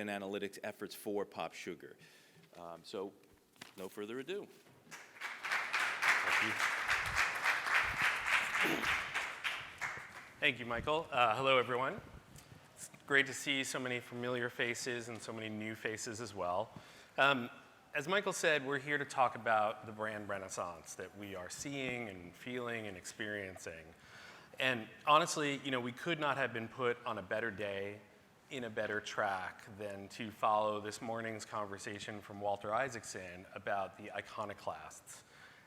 and analytics efforts for PopSugar. So no further ado. Thank you. Thank you, Michael. Hello, everyone. It's great to see so many familiar faces and so many new faces as well. As Michael said, we're here to talk about the brand renaissance that we are seeing and feeling and experiencing. And honestly, we could not have been put on a better day in a better track than to follow this morning's conversation from Walter Isaacson about the iconoclasts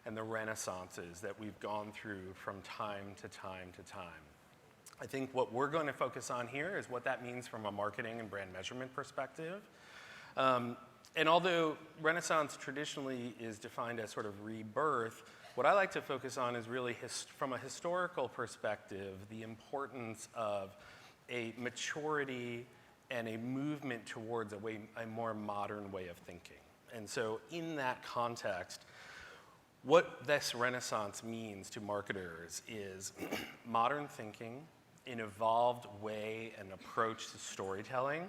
and the renaissances that we've gone through from time to time to time. I think what we're going to focus on here is what that means from a marketing and brand measurement perspective. And although renaissance traditionally is defined as sort of rebirth, what I like to focus on is really from a historical perspective, the importance of a maturity and a movement towards a more modern way of thinking. And so in that context, what this renaissance means to marketers is modern thinking, an evolved way and approach to storytelling,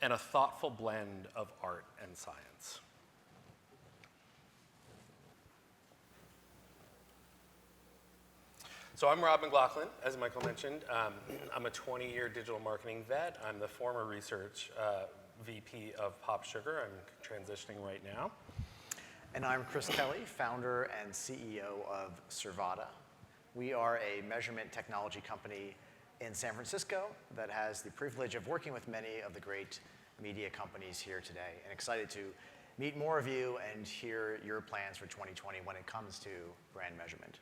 and a thoughtful blend of art and science. So I'm Rob McLoughlin, as Michael mentioned. I'm a 20-year digital marketing vet. I'm the former research VP of PopSugar. I'm transitioning right now. And I'm Chris Kelly, founder and CEO of Survata. We are a measurement technology company in San Francisco that has the privilege of working with many of the great media companies here today, and excited to meet more of you and hear your plans for 2020 when it comes to brand measurement.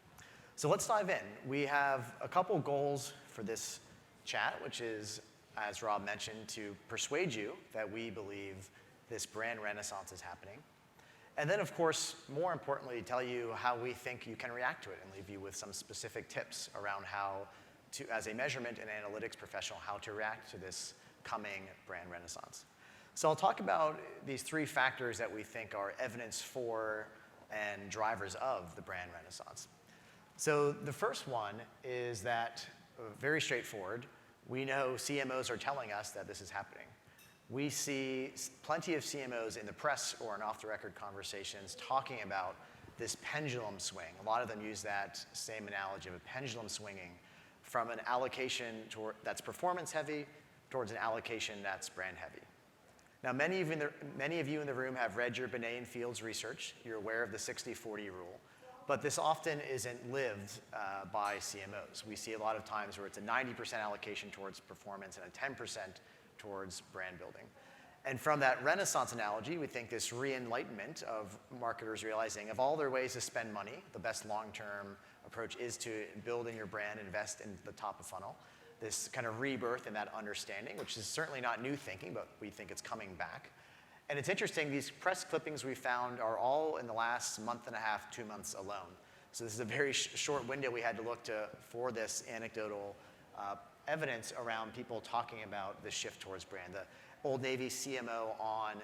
So let's dive in. We have a couple goals for this chat, which is, as Rob mentioned, to persuade you that we believe this brand renaissance is happening. And then, of course, more importantly, tell you how we think you can react to it and leave you with some specific tips around how to, as a measurement and analytics professional, how to react to this coming brand renaissance. So I'll talk about these three factors that we think are evidence for and drivers of the brand renaissance. So the first one is that, very straightforward, we know CMOs are telling us that this is happening. We see plenty of CMOs in the press or in off-the-record conversations talking about this pendulum swing. A lot of them use that same analogy of a pendulum swinging from an allocation that's performance-heavy towards an allocation that's brand-heavy. Now, many of you in the room have read your Binet and Fields research. You're aware of the 60-40 rule. But this often isn't lived by CMOs. We see a lot of times where it's a 90% allocation towards performance and a 10% towards brand building. And from that Renaissance analogy, we think this re-enlightenment of marketers realizing of all their ways to spend money, the best long-term approach is to build in your brand, invest in the top of funnel. This kind of rebirth in that understanding, which is certainly not new thinking, but we think it's coming back. And it's interesting, these press clippings we found are all in the last month and a half, 2 months alone. So this is a very short window we had to look to for this anecdotal evidence around people talking about the shift towards brand. The Old Navy CMO on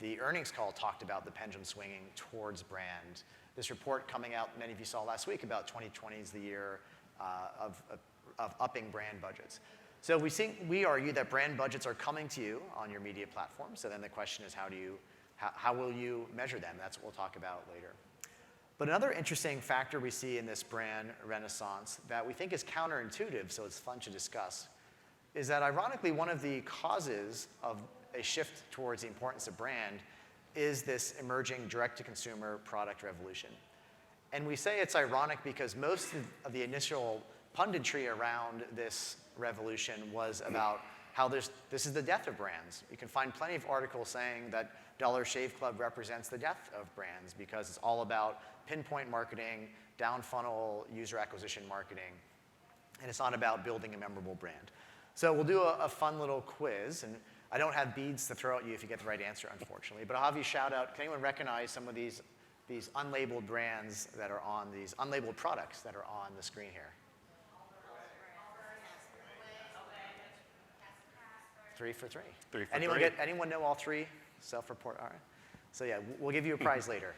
the earnings call talked about the pendulum swinging towards brand. This report coming out, many of you saw last week, about 2020 is the year of upping brand budgets. So we argue that brand budgets are coming to you on your media platform. So then the question is, how will you measure them? That's what we'll talk about later. But another interesting factor we see in this brand renaissance that we think is counterintuitive, so it's fun to discuss, is that ironically one of the causes of a shift towards the importance of brand is this emerging direct-to-consumer product revolution. And we say it's ironic because most of the initial punditry around this revolution was about how this is the death of brands. You can find plenty of articles saying that Dollar Shave Club represents the death of brands because it's all about pinpoint marketing, down-funnel user acquisition marketing, and it's not about building a memorable brand. So we'll do a fun little quiz, and I don't have beads to throw at you if you get the right answer, unfortunately, but I'll have you shout out, can anyone recognize some of these unlabeled brands that are on these unlabeled products that are on the screen here? 3 for 3. 3 for 3. Anyone know all three? Self-report, all right. So yeah, we'll give you a prize later.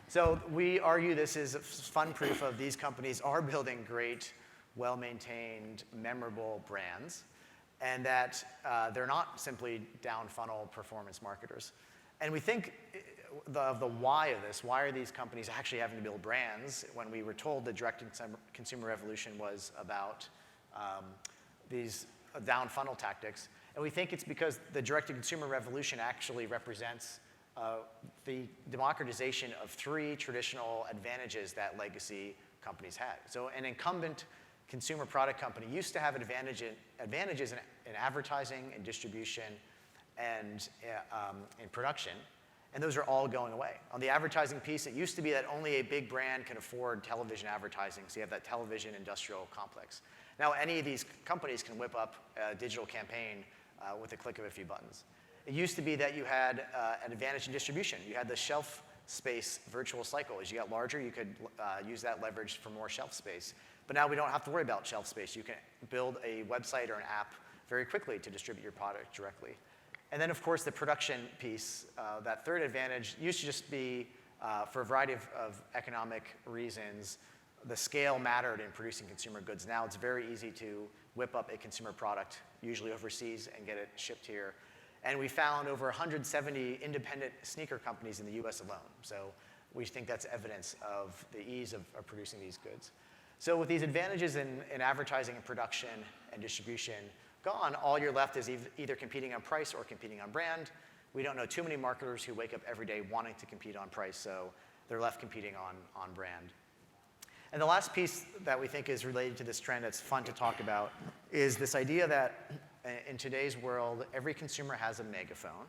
So we argue this is fun proof of these companies are building great, well-maintained, memorable brands. and that they're not simply down funnel performance marketers. And we think of the why of this. Why are these companies actually having to build brands when we were told the direct-to-consumer revolution was about these down funnel tactics? And we think it's because the direct-to-consumer revolution actually represents the democratization of three traditional advantages that legacy companies had. So an incumbent consumer product company used to have advantages in advertising and distribution and in production, and those are all going away. On the advertising piece, it used to be that only a big brand can afford television advertising, so you have that television industrial complex. Now any of these companies can whip up a digital campaign with a click of a few buttons. It used to be that you had an advantage in distribution. You had the shelf space virtual cycle. As you got larger, you could use that leverage for more shelf space. But now we don't have to worry about shelf space. You can build a website or an app very quickly to distribute your product directly. And then, of course, the production piece, that third advantage used to just be, for a variety of economic reasons, the scale mattered in producing consumer goods. Now it's very easy to whip up a consumer product, usually overseas, and get it shipped here. And we found over 170 independent sneaker companies in the US alone. So we think that's evidence of the ease of producing these goods. So with these advantages in advertising and production and distribution gone, all you're left is either competing on price or competing on brand. We don't know too many marketers who wake up every day wanting to compete on price, so they're left competing on brand. And the last piece that we think is related to this trend that's fun to talk about is this idea that in today's world, every consumer has a megaphone.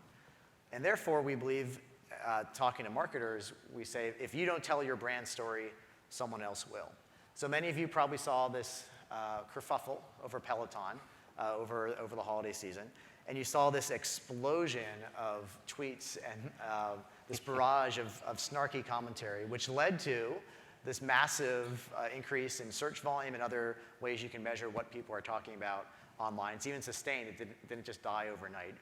And therefore, we believe, talking to marketers, we say, if you don't tell your brand story, someone else will. So many of you probably saw this kerfuffle over Peloton over the holiday season. And you saw this explosion of tweets and this barrage of snarky commentary, which led to this massive increase in search volume and other ways you can measure what people are talking about online. It's even sustained. It didn't just die overnight.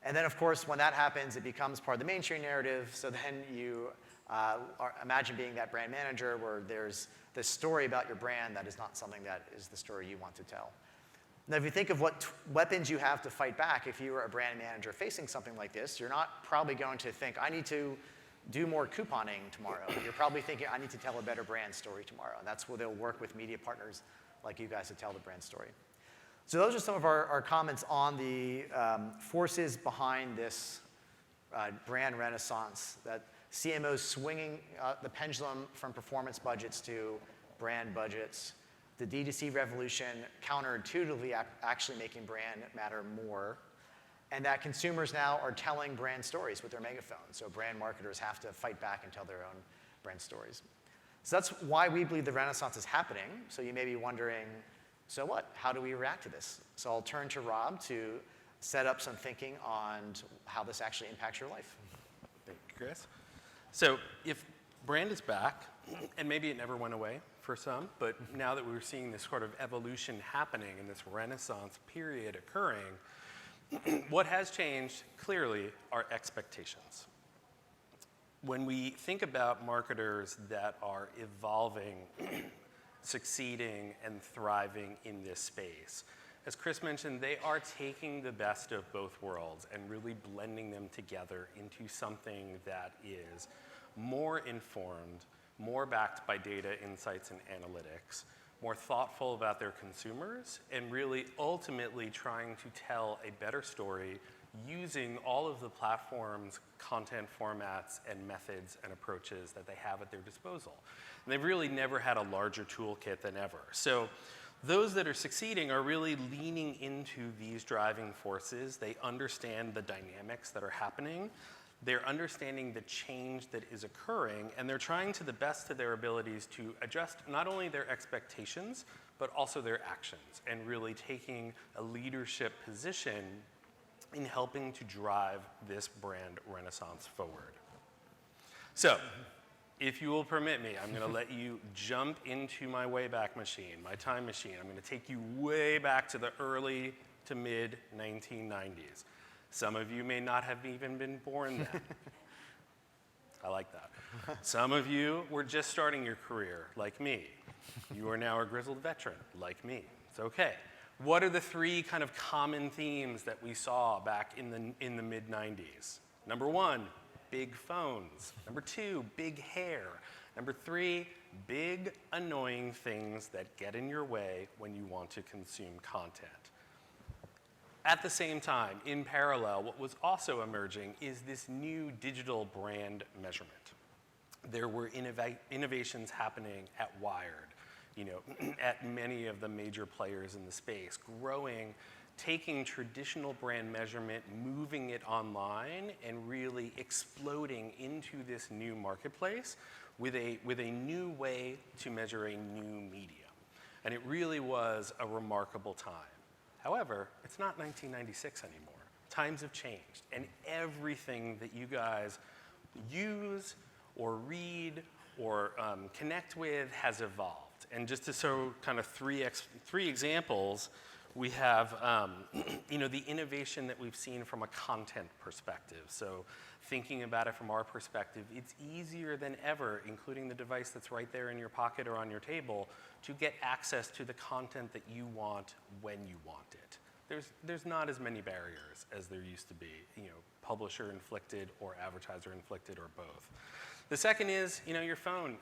And then, of course, when that happens, it becomes part of the mainstream narrative. So then you imagine being that brand manager where there's this story about your brand that is not something that is the story you want to tell. Now, if you think of what weapons you have to fight back, if you were a brand manager facing something like this, you're not probably going to think, I need to do more couponing tomorrow. You're probably thinking, I need to tell a better brand story tomorrow. And that's where they'll work with media partners like you guys to tell the brand story. So those are some of our comments on the forces behind this brand renaissance, that CMOs swinging the pendulum from performance budgets to brand budgets, the D2C revolution counterintuitively actually making brand matter more, and that consumers now are telling brand stories with their megaphones. So brand marketers have to fight back and tell their own brand stories. So that's why we believe the renaissance is happening. So you may be wondering, so what? How do we react to this? So I'll turn to Rob to set up some thinking on how this actually impacts your life. Thank you, Chris. So if brand is back, and maybe it never went away for some, but now that we're seeing this sort of evolution happening and this renaissance period occurring, what has changed clearly are expectations. When we think about marketers that are evolving, succeeding, and thriving in this space, as Chris mentioned, they are taking the best of both worlds and really blending them together into something that is more informed, more backed by data, insights, and analytics, more thoughtful about their consumers, and really ultimately trying to tell a better story using all of the platforms, content formats, and methods and approaches that they have at their disposal. And they've really never had a larger toolkit than ever. So those that are succeeding are really leaning into these driving forces. They understand the dynamics that are happening. They're understanding the change that is occurring, and they're trying to the best of their abilities to adjust not only their expectations, but also their actions, and really taking a leadership position in helping to drive this brand renaissance forward. So, if you will permit me, I'm going to let you jump into my Wayback Machine, my time machine. I'm going to take you way back to the early to mid 1990s. Some of you may not have even been born then. I like that. Some of you were just starting your career, like me. You are now a grizzled veteran, like me. It's okay. What are the three kind of common themes that we saw back in the mid-90s? Number one, big phones. Number two, big hair. Number three, big annoying things that get in your way when you want to consume content. At the same time, in parallel, what was also emerging is this new digital brand measurement. There were innovations happening at Wired, at many of the major players in the space, growing, taking traditional brand measurement, moving it online, and really exploding into this new marketplace with a new way to measure a new medium. And it really was a remarkable time. However, it's not 1996 anymore. Times have changed, and everything that you guys use or read or connect with has evolved. And just to show kind of three examples, we have the innovation that we've seen from a content perspective. So thinking about it from our perspective, it's easier than ever, including the device that's right there in your pocket or on your table, to get access to the content that you want when you want it. There's not as many barriers as there used to be, publisher inflicted or advertiser inflicted or both. The second is, your phone.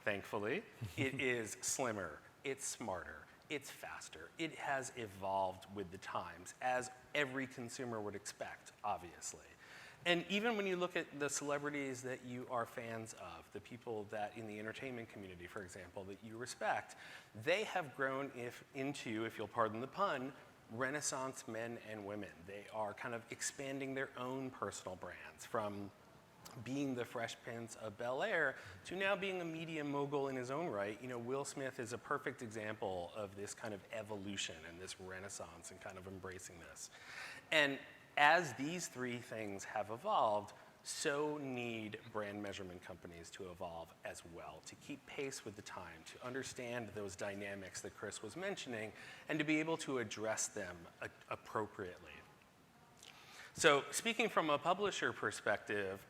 Thankfully, it is slimmer, it's smarter, it's faster. It has evolved with the times, as every consumer would expect, obviously. And even when you look at the celebrities that you are fans of, the people that in the entertainment community, for example, that you respect, they have grown into, if you'll pardon the pun, Renaissance men and women. They are kind of expanding their own personal brands from being the Fresh Prince of Bel-Air to now being a media mogul in his own right. Will Smith is a perfect example of this kind of evolution and this renaissance and kind of embracing this. And as these three things have evolved, so need brand measurement companies to evolve as well, to keep pace with the time, to understand those dynamics that Chris was mentioning, and to be able to address them appropriately. So speaking from a publisher perspective,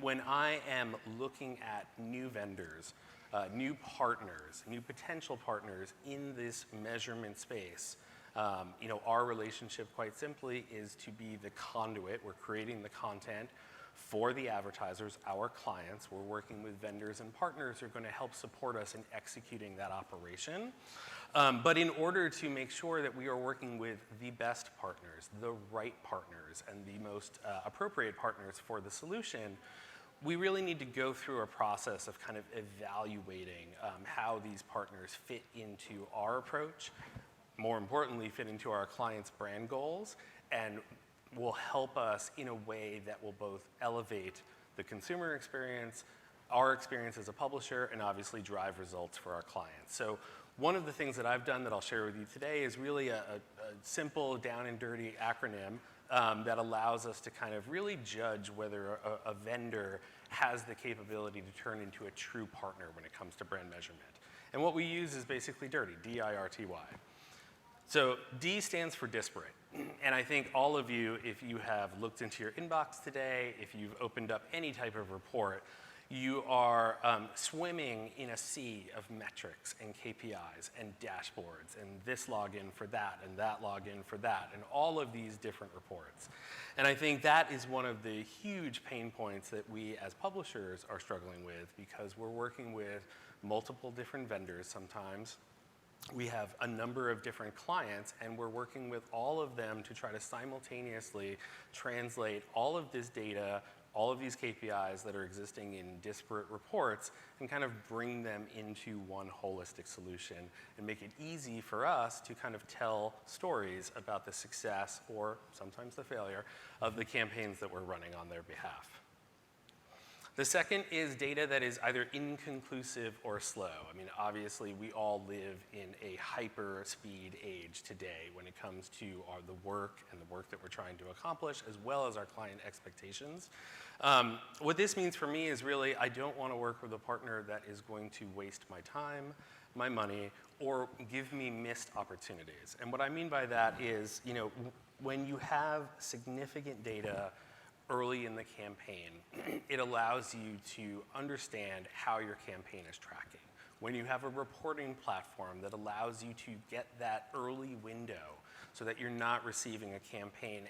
when I am looking at new vendors, new partners, new potential partners in this measurement space, our relationship, quite simply, is to be the conduit. We're creating the content for the advertisers, our clients. We're working with vendors and partners who are going to help support us in executing that operation. But in order to make sure that we are working with the best partners, the right partners, and the most appropriate partners for the solution, we really need to go through a process of kind of evaluating how these partners fit into our approach, more importantly, fit into our clients' brand goals, and will help us in a way that will both elevate the consumer experience, our experience as a publisher, and obviously drive results for our clients. So one of the things that I've done that I'll share with you today is really a simple, down and dirty acronym that allows us to kind of really judge whether a vendor has the capability to turn into a true partner when it comes to brand measurement. And what we use is basically dirty, D-I-R-T-Y. So D stands for disparate. And I think all of you, if you have looked into your inbox today, if you've opened up any type of report, you are swimming in a sea of metrics and KPIs and dashboards and this login for that and that login for that and all of these different reports. And I think that is one of the huge pain points that we as publishers are struggling with, because we're working with multiple different vendors sometimes. We have a number of different clients, and we're working with all of them to try to simultaneously translate all of this data, all of these KPIs that are existing in disparate reports, and kind of bring them into one holistic solution and make it easy for us to kind of tell stories about the success, or sometimes the failure, of the campaigns that we're running on their behalf. The second is data that is either inconclusive or slow. I mean, obviously, we all live in a hyper-speed age today when it comes to the work and the work that we're trying to accomplish, as well as our client expectations. What this means for me is really, I don't want to work with a partner that is going to waste my time, my money, or give me missed opportunities. And what I mean by that is, when you have significant data early in the campaign, it allows you to understand how your campaign is tracking, when you have a reporting platform that allows you to get that early window so that you're not receiving a campaign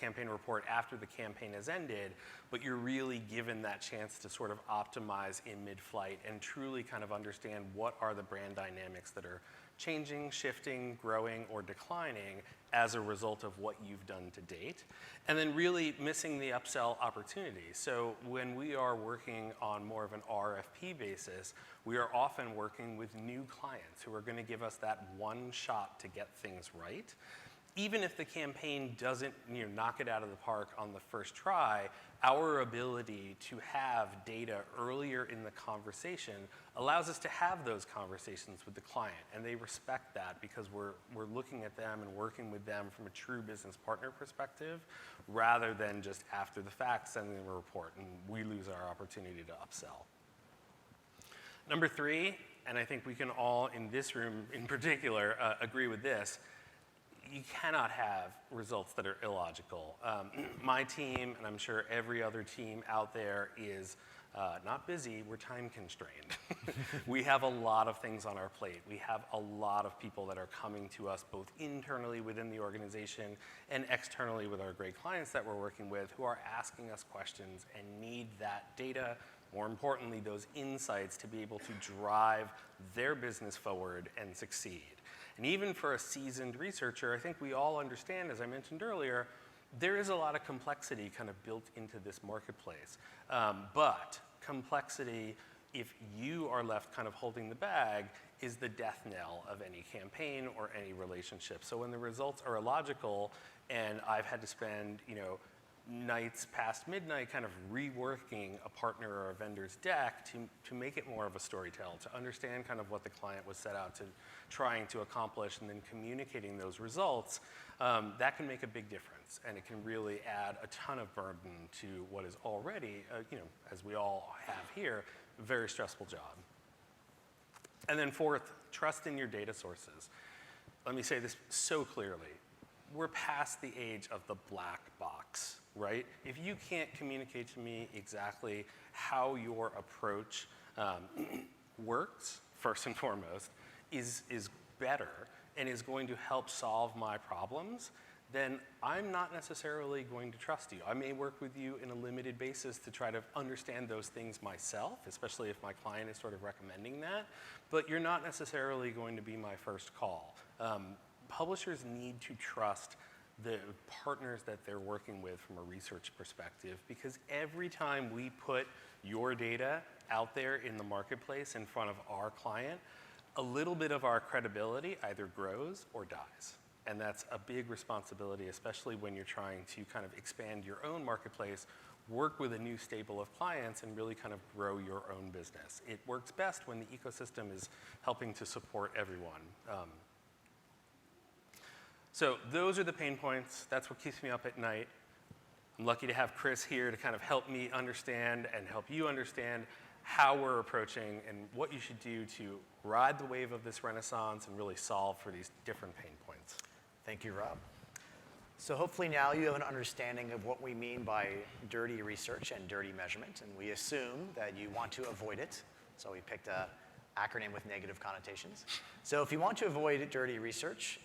campaign report after the campaign has ended, but you're really given that chance to sort of optimize in mid-flight and truly kind of understand what are the brand dynamics that are changing, shifting, growing, or declining as a result of what you've done to date. And then really missing the upsell opportunity. So when we are working on more of an RFP basis, we are often working with new clients who are going to give us that one shot to get things right. Even if the campaign doesn't knock it out of the park on the first try, our ability to have data earlier in the conversation allows us to have those conversations with the client. And they respect that because we're looking at them and working with them from a true business partner perspective rather than just after the fact sending them a report and we lose our opportunity to upsell. Number 3, and I think we can all in this room in particular agree with this, you cannot have results that are illogical. My team, and I'm sure every other team out there, is not busy, we're time constrained. We have a lot of things on our plate. We have a lot of people that are coming to us both internally within the organization and externally with our great clients that we're working with who are asking us questions and need that data, more importantly, those insights to be able to drive their business forward and succeed. And even for a seasoned researcher, I think we all understand, as I mentioned earlier, there is a lot of complexity kind of built into this marketplace. But complexity, if you are left kind of holding the bag, is the death knell of any campaign or any relationship. So when the results are illogical and I've had to spend, nights past midnight kind of reworking a partner or a vendor's deck to make it more of a storytell, to understand kind of what the client was set out to trying to accomplish and then communicating those results, that can make a big difference. And it can really add a ton of burden to what is already, as we all have here, a very stressful job. And then 4th, trust in your data sources. Let me say this so clearly. We're past the age of the black box, right? If you can't communicate to me exactly how your approach works, first and foremost, is better and is going to help solve my problems, then I'm not necessarily going to trust you. I may work with you in a limited basis to try to understand those things myself, especially if my client is sort of recommending that, but you're not necessarily going to be my first call. Publishers need to trust the partners that they're working with from a research perspective because every time we put your data out there in the marketplace in front of our client, a little bit of our credibility either grows or dies. And that's a big responsibility, especially when you're trying to kind of expand your own marketplace, work with a new stable of clients, and really kind of grow your own business. It works best when the ecosystem is helping to support everyone. So those are the pain points. That's what keeps me up at night. I'm lucky to have Chris here to kind of help me understand and help you understand how we're approaching and what you should do to ride the wave of this renaissance and really solve for these different pain points. Thank you, Rob. So hopefully now you have an understanding of what we mean by dirty research and dirty measurement, and we assume that you want to avoid it. So we picked an acronym with negative connotations. So if you want to avoid dirty research,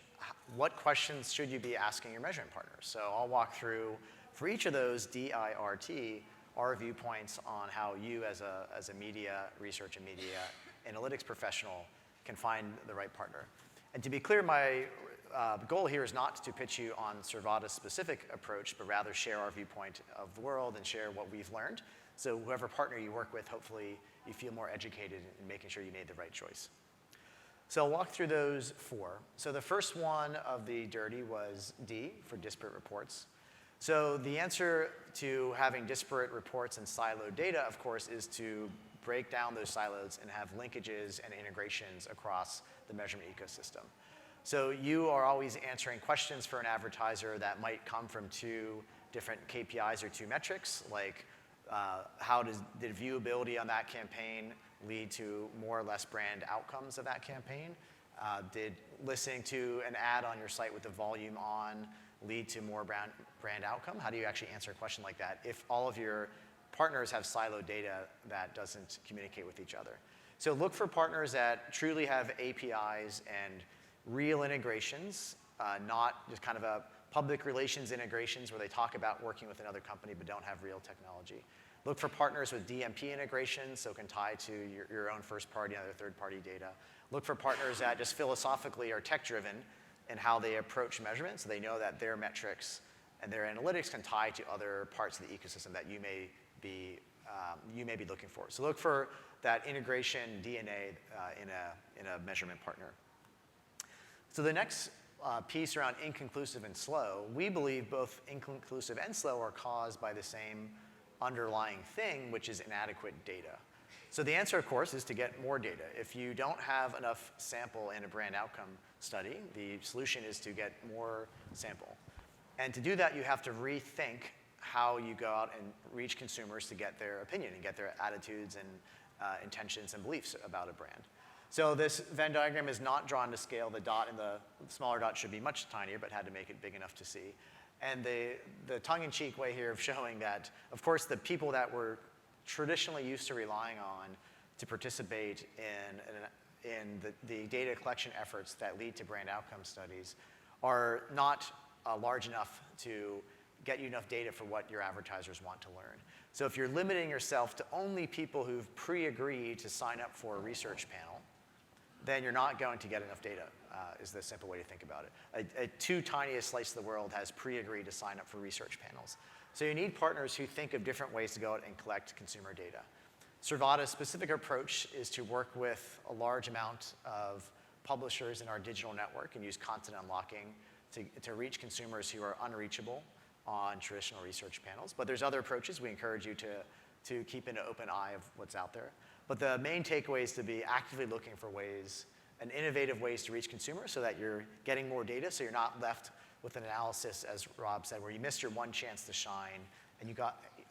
what questions should you be asking your measurement partners? So I'll walk through, for each of those DIRT, our viewpoints on how you as a media research and media analytics professional can find the right partner. And to be clear, my goal here is not to pitch you on Survata's specific approach, but rather share our viewpoint of the world and share what we've learned. So whoever partner you work with, hopefully you feel more educated in making sure you made the right choice. So I'll walk through those 4. So the first one of the dirty was D, for disparate reports. So the answer to having disparate reports and siloed data, of course, is to break down those silos and have linkages and integrations across the measurement ecosystem. So you are always answering questions for an advertiser that might come from 2 different KPIs or 2 metrics, like how did viewability on that campaign lead to more or less brand outcomes of that campaign? Did listening to an ad on your site with the volume on lead to more brand outcome? How do you actually answer a question like that if all of your partners have siloed data that doesn't communicate with each other? So look for partners that truly have APIs and real integrations, not just kind of a public relations integrations where they talk about working with another company but don't have real technology. Look for partners with DMP integrations, so can tie to your own first-party and other third-party data. Look for partners that just philosophically are tech-driven in how they approach measurement, so they know that their metrics and their analytics can tie to other parts of the ecosystem that you may be looking for. So look for that integration DNA in a measurement partner. So the next piece around inconclusive and slow, we believe both inconclusive and slow are caused by the same underlying thing, which is inadequate data. So the answer, of course, is to get more data. If you don't have enough sample in a brand outcome study, the solution is to get more sample. And to do that, you have to rethink how you go out and reach consumers to get their opinion and get their attitudes and intentions and beliefs about a brand. So this Venn diagram is not drawn to scale. The dot in the smaller dot should be much tinier, but had to make it big enough to see. And the tongue-in-cheek way here of showing that, of course, the people that were traditionally used to relying on to participate in the data collection efforts that lead to brand outcome studies are not large enough to get you enough data for what your advertisers want to learn. So if you're limiting yourself to only people who've pre-agreed to sign up for a research panel, then you're not going to get enough data, is the simple way to think about it. A too tiniest slice of the world has pre-agreed to sign up for research panels. So you need partners who think of different ways to go out and collect consumer data. Survata's specific approach is to work with a large amount of publishers in our digital network and use content unlocking to reach consumers who are unreachable on traditional research panels. But there's other approaches. We encourage you to keep an open eye of what's out there. But the main takeaway is to be actively looking for ways and innovative ways to reach consumers so that you're getting more data, so you're not left with an analysis, as Rob said, where you missed your one chance to shine and you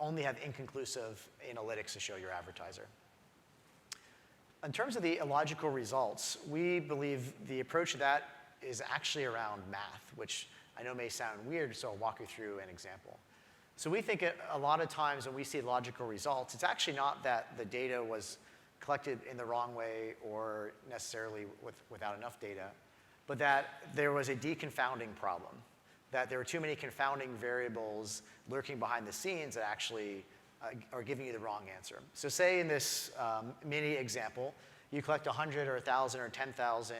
only have inconclusive analytics to show your advertiser. In terms of the illogical results, we believe the approach to that is actually around math, which I know may sound weird, so I'll walk you through an example. So we think a lot of times when we see logical results, it's actually not that the data was collected in the wrong way or necessarily without enough data, but that there was a deconfounding problem, that there were too many confounding variables lurking behind the scenes that actually are giving you the wrong answer. So say in this mini example, you collect 100 or 1,000 or 10,000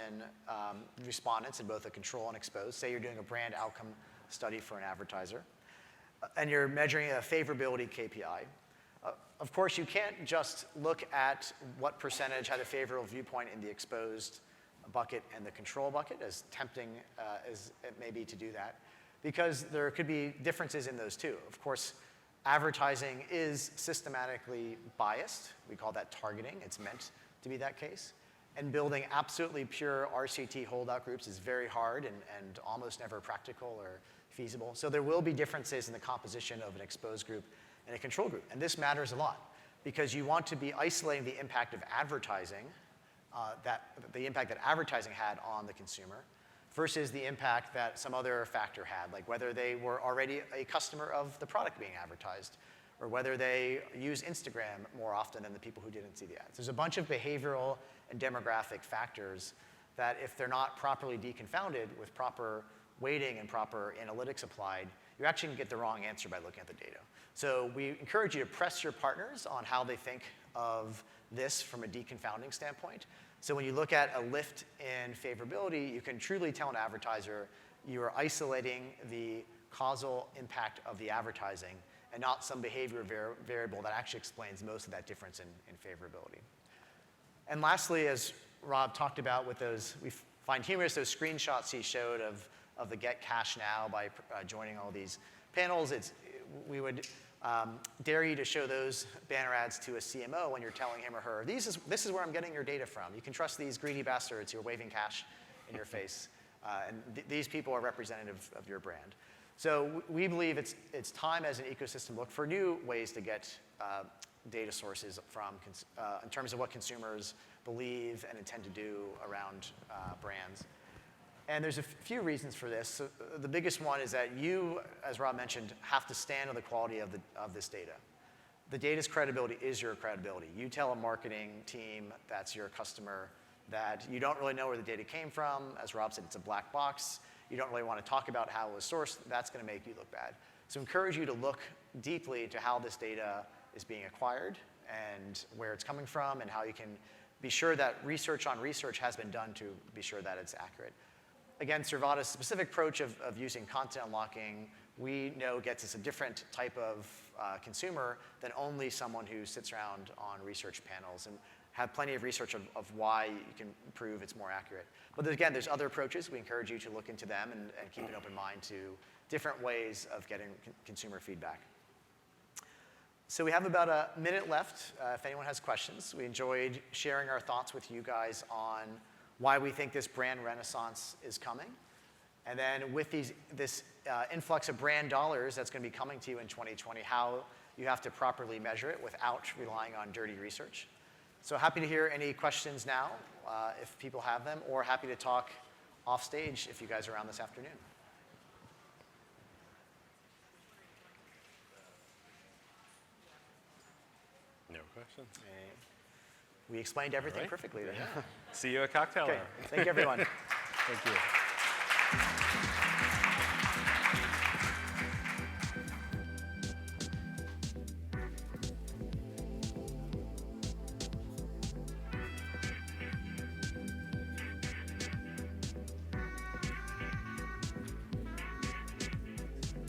respondents in both a control and exposed. Say you're doing a brand outcome study for an advertiser, and you're measuring a favorability KPI. Of course, you can't just look at what percentage had a favorable viewpoint in the exposed bucket and the control bucket, as tempting as it may be to do that, because there could be differences in those two. Of course, advertising is systematically biased. We call that targeting. It's meant to be that case. And building absolutely pure RCT holdout groups is very hard and almost never practical or feasible. So there will be differences in the composition of an exposed group and a control group. And this matters a lot because you want to be isolating the impact of advertising, the impact that advertising had on the consumer versus the impact that some other factor had, like whether they were already a customer of the product being advertised or whether they use Instagram more often than the people who didn't see the ads. There's a bunch of behavioral and demographic factors that if they're not properly deconfounded with proper weighting and proper analytics applied, you actually can get the wrong answer by looking at the data. So we encourage you to press your partners on how they think of this from a deconfounding standpoint. So when you look at a lift in favorability, you can truly tell an advertiser you are isolating the causal impact of the advertising and not some behavior variable that actually explains most of that difference in favorability. And lastly, as Rob talked about with those, we find humorous those screenshots he showed of the get cash now by joining all these panels. We would dare you to show those banner ads to a CMO when you're telling him or her, this is where I'm getting your data from. You can trust these greedy bastards who are waving cash in your face. And these people are representative of your brand. So we believe it's time as an ecosystem to look for new ways to get data sources from in terms of what consumers believe and intend to do around brands. And there's a few reasons for this. So the biggest one is that you, as Rob mentioned, have to stand on the quality of this data. the data's credibility is your credibility. You tell a marketing team that's your customer that you don't really know where the data came from. As Rob said, it's a black box. You don't really want to talk about how it was sourced. That's going to make you look bad. So encourage you to look deeply into how this data is being acquired and where it's coming from and how you can be sure that research on research has been done to be sure that it's accurate. Again, Survata's specific approach of using content unlocking, we know gets us a different type of consumer than only someone who sits around on research panels and have plenty of research of why you can prove it's more accurate. But again, there's other approaches. We encourage you to look into them and keep an open mind to different ways of getting consumer feedback. So we have about a minute left if anyone has questions. We enjoyed sharing our thoughts with you guys on why we think this brand renaissance is coming. And then with this influx of brand dollars that's going to be coming to you in 2020, how you have to properly measure it without relying on dirty research. So happy to hear any questions now, if people have them, or happy to talk off stage if you guys are around this afternoon. No questions. We explained everything All right. perfectly there. See you at cocktail Okay, hour. thank you, everyone. Thank you.